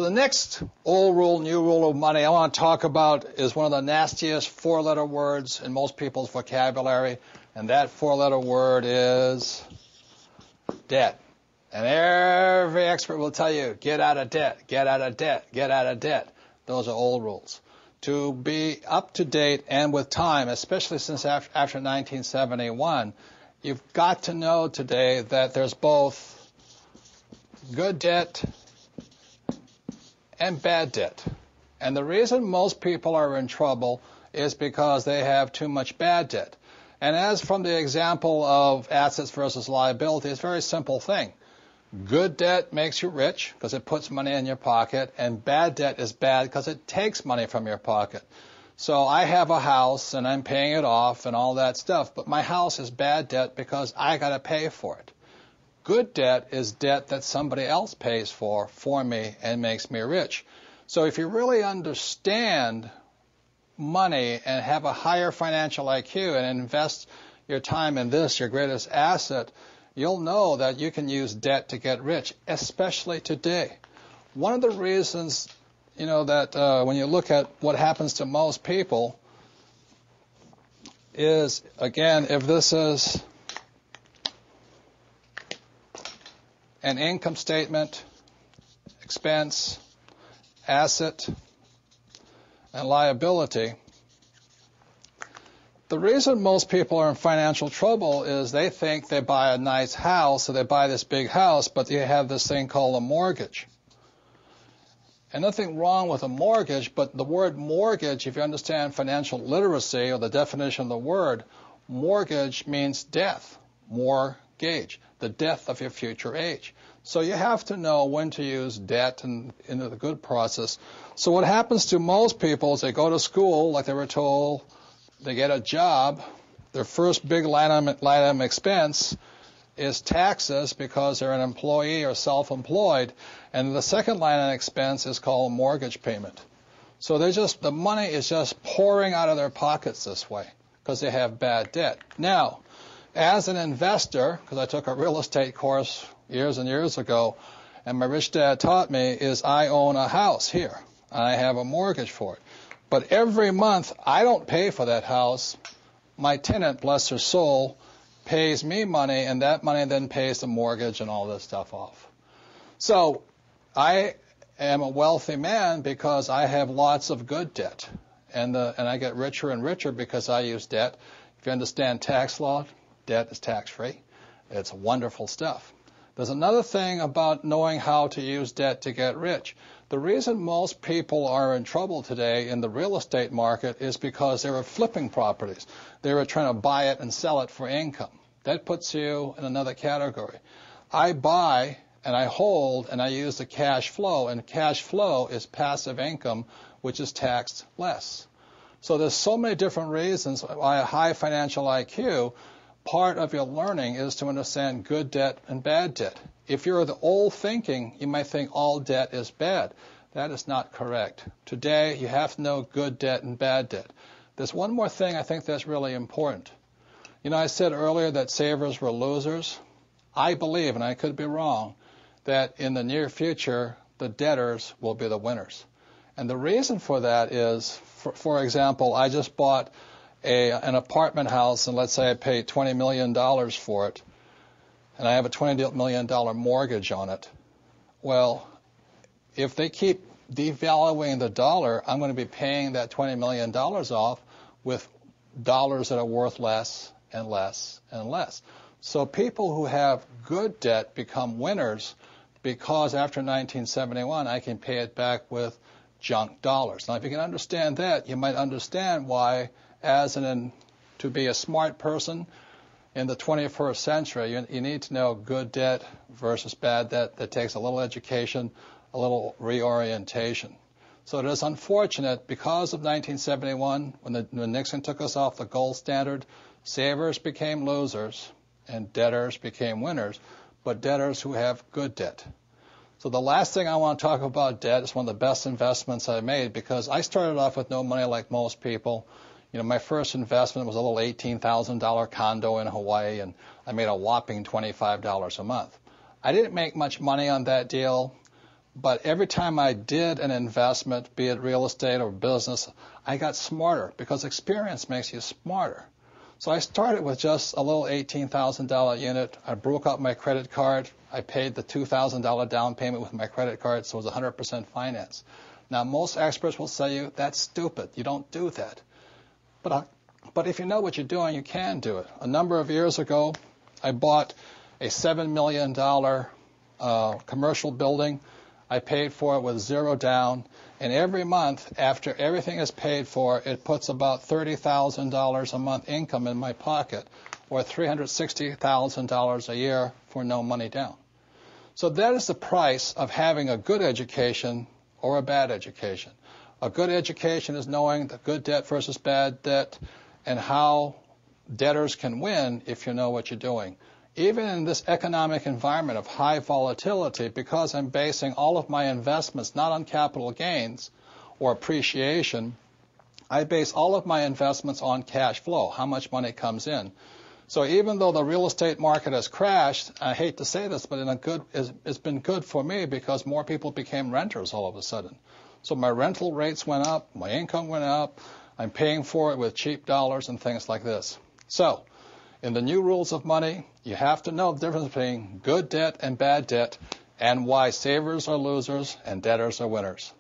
the next old rule, new rule of money I want to talk about is one of the nastiest four-letter words in most people's vocabulary, and that four-letter word is debt. And every expert will tell you, get out of debt, get out of debt, get out of debt. Those are old rules. To be up to date and with time, especially since after 1971, you've got to know today that there's both good debt and bad debt. And the reason most people are in trouble is because they have too much bad debt. And as from the example of assets versus liability, it's a very simple thing. Good debt makes you rich because it puts money in your pocket, and bad debt is bad because it takes money from your pocket. So I have a house and I'm paying it off and all that stuff, but my house is bad debt because I got to pay for it. Good debt is debt that somebody else pays for me and makes me rich. So if you really understand money and have a higher financial IQ and invest your time in this, your greatest asset, you'll know that you can use debt to get rich, especially today. One of the reasons, that when you look at what happens to most people is, again, if this is an income statement, expense, asset, and liability, the reason most people are in financial trouble is they think they buy a nice house, so they buy this big house, but they have this thing called a mortgage. And nothing wrong with a mortgage, but the word mortgage, if you understand financial literacy or the definition of the word, mortgage means death, mortgage, the death of your future age. So you have to know when to use debt and in the good process. So what happens to most people is they go to school, like they were told, they get a job, their first big line item expense is taxes because they're an employee or self-employed, and the second line item expense is called mortgage payment. So the money is just pouring out of their pockets this way because they have bad debt. Now, as an investor, because I took a real estate course years and years ago, and my rich dad taught me, is I own a house here, and I have a mortgage for it. But every month, I don't pay for that house. My tenant, bless her soul, pays me money, and that money then pays the mortgage and all this stuff off. So I am a wealthy man because I have lots of good debt, and I get richer and richer because I use debt. If you understand tax law, debt is tax-free. It's wonderful stuff. There's another thing about knowing how to use debt to get rich. The reason most people are in trouble today in the real estate market is because they were flipping properties. They were trying to buy it and sell it for income. That puts you in another category. I buy and I hold and I use the cash flow, and cash flow is passive income, which is taxed less. So there's so many different reasons why a high financial IQ, part of your learning is to understand good debt and bad debt. If you're the old thinking, you might think all debt is bad. That is not correct. Today, you have to know good debt and bad debt. There's one more thing I think that's really important. I said earlier that savers were losers. I believe, and I could be wrong, that in the near future, the debtors will be the winners. And the reason for that is, for example, I just bought an apartment house, and let's say I paid $20 million for it, and I have a $20 million mortgage on it. Well, if they keep devaluing the dollar, I'm going to be paying that $20 million off with dollars that are worth less and less and less. So people who have good debt become winners because after 1971, I can pay it back with junk dollars. Now, if you can understand that, you might understand why, to be a smart person in the 21st century, you need to know good debt versus bad debt. That takes a little education, a little reorientation. So it is unfortunate because of 1971, when Nixon took us off the gold standard, savers became losers and debtors became winners, but debtors who have good debt. So the last thing I want to talk about debt is one of the best investments I made because I started off with no money like most people. My first investment was a little $18,000 condo in Hawaii, and I made a whopping $25 a month. I didn't make much money on that deal, But every time I did an investment, be it real estate or business, I got smarter because experience makes you smarter. So I started with just a little $18,000 unit. I broke out my credit card. I paid the $2,000 down payment with my credit card, so it was 100% finance. Now, most experts will say you, that's stupid. You don't do that. But if you know what you're doing, you can do it. A number of years ago, I bought a $7 million commercial building. I paid for it with zero down. And every month, after everything is paid for, it puts about $30,000 a month income in my pocket, or $360,000 a year for no money down. So that is the price of having a good education or a bad education. A good education is knowing the good debt versus bad debt and how debtors can win if you know what you're doing. Even in this economic environment of high volatility, because I'm basing all of my investments not on capital gains or appreciation, I base all of my investments on cash flow, how much money comes in. So even though the real estate market has crashed, I hate to say this, but it's been good for me because more people became renters all of a sudden. So my rental rates went up, my income went up, I'm paying for it with cheap dollars and things like this. So in the new rules of money, you have to know the difference between good debt and bad debt and why savers are losers and debtors are winners.